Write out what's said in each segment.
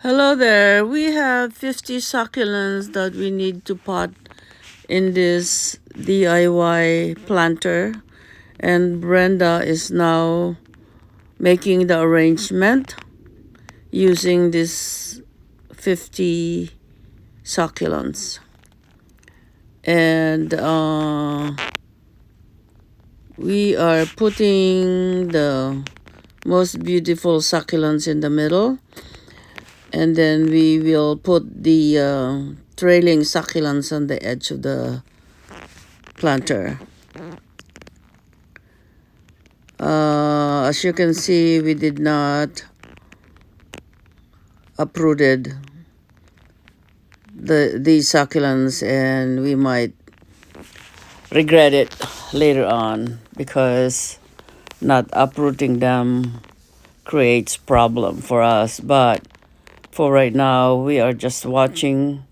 Hello there. We have 50 succulents that we need to pot in this DIY planter, and Brenda is now making the arrangement using this 50 succulents. And we are putting the most beautiful succulents in the middle, and then we will put the trailing succulents on the edge of the planter. As you can see, we did not uprooted these succulents, and we might regret it later on because not uprooting them creates problem for us. But for right now, we are just watching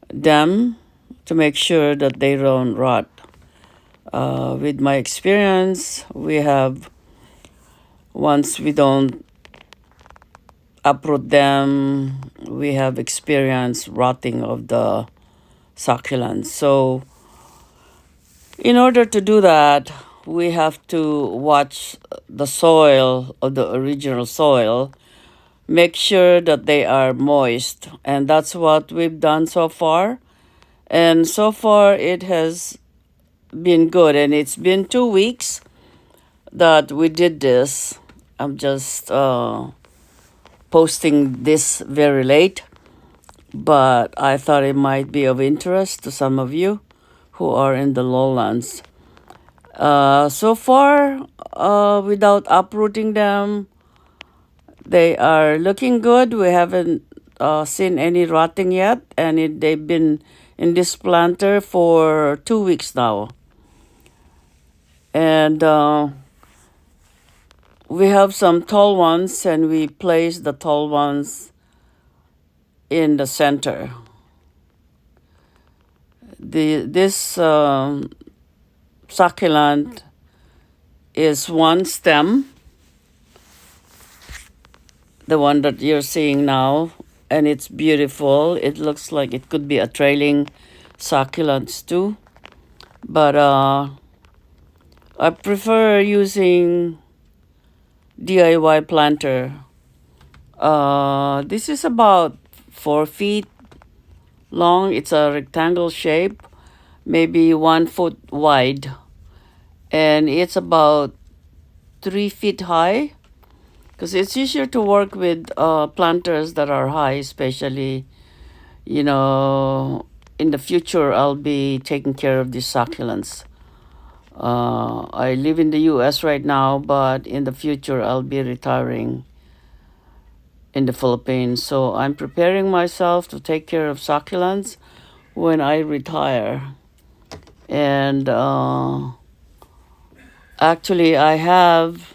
them to make sure that they don't rot. With my experience, once we don't uproot them, we have experienced rotting of the succulents. So in order to do that, we have to watch the soil of the original soil, make sure that they are moist, and that's what we've done so far. And so far it has been good, and it's been 2 weeks that we did this. I'm just posting this very late, but I thought it might be of interest to some of you who are in the lowlands. So far, without uprooting them, they are looking good. We haven't seen any rotting yet, and they've been in this planter for 2 weeks now. And we have some tall ones, and we place the tall ones in the center. This succulent is one stem, the one that you're seeing now, and it's beautiful. It looks like it could be a trailing succulents too, but I prefer using DIY planter. This is about 4 feet long. It's a rectangle shape, maybe 1 foot wide, and it's about 3 feet high, because it's easier to work with planters that are high, especially, in the future I'll be taking care of these succulents. I live in the US right now, but in the future I'll be retiring in the Philippines. So I'm preparing myself to take care of succulents when I retire. And actually, I have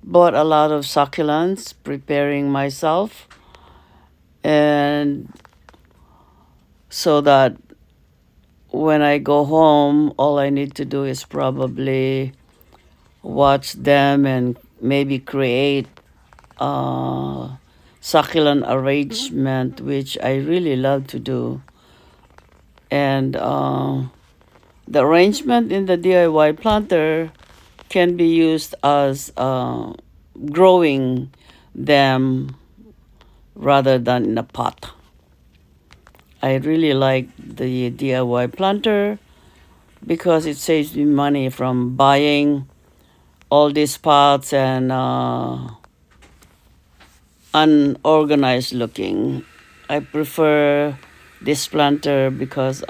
bought a lot of succulents, preparing myself, and so that when I go home, all I need to do is probably watch them and maybe create succulent arrangement, which I really love to do. And the arrangement in the DIY planter can be used as growing them rather than in a pot. I really like the DIY planter because it saves me money from buying all these pots and unorganized looking. I prefer this planter because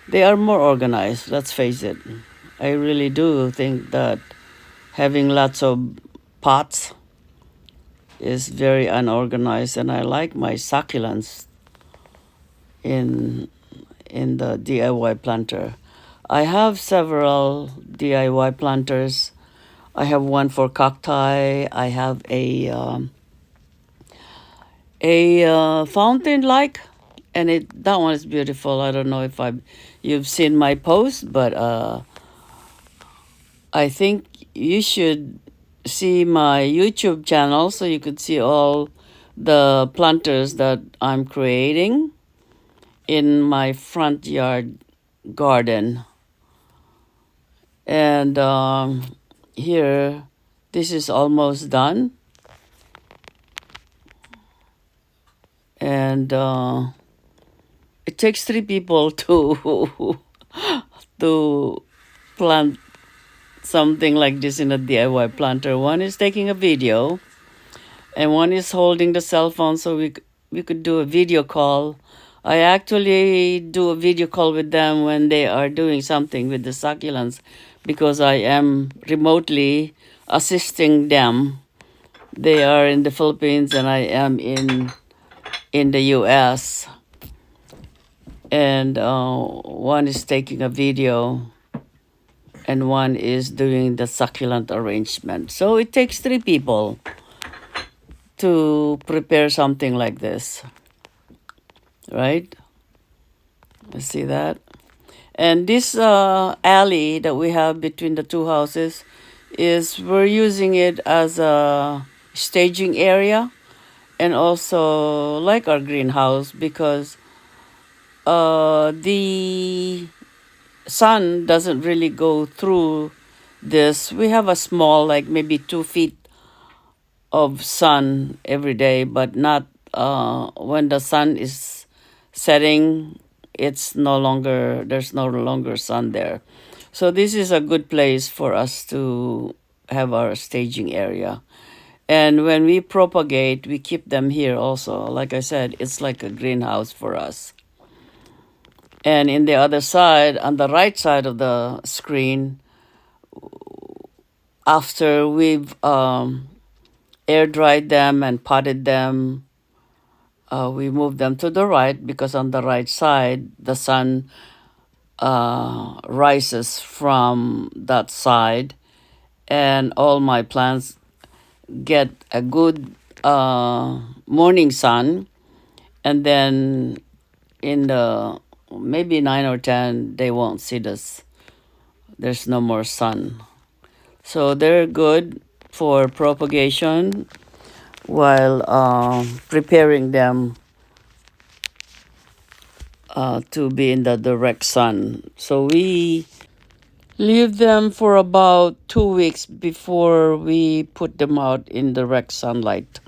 they are more organized, let's face it. I really do think that having lots of pots is very unorganized, and I like my succulents in the DIY planter. I have several DIY planters. I have one for cacti. I have a fountain like, and that one is beautiful. I don't know if you've seen my post, but I think you should see my YouTube channel so you could see all the planters that I'm creating in my front yard garden. And here, this is almost done. And it takes 3 people to to plant something like this in a DIY planter. One is taking a video, and one is holding the cell phone, so we could do a video call. I actually do a video call with them when they are doing something with the succulents, because I am remotely assisting them. They are in the Philippines and I am in the US. And one is taking a video and one is doing the succulent arrangement. So it takes 3 people to prepare something like this, right? You see that? And this alley that we have between the 2 houses is we're using it as a staging area and also like our greenhouse, because the sun doesn't really go through this. We have a small, like maybe 2 feet of sun every day, but not when the sun is setting. There's no longer sun there. So this is a good place for us to have our staging area. And when we propagate, we keep them here also. Like I said, it's like a greenhouse for us. And in the other side, on the right side of the screen, after we've air dried them and potted them, we move them to the right, because on the right side, the sun rises from that side, and all my plants get a good morning sun. And then in the maybe 9 or 10, they won't see this. There's no more sun. So they're good for propagation while preparing them to be in the direct sun. So we leave them for about 2 weeks before we put them out in direct sunlight.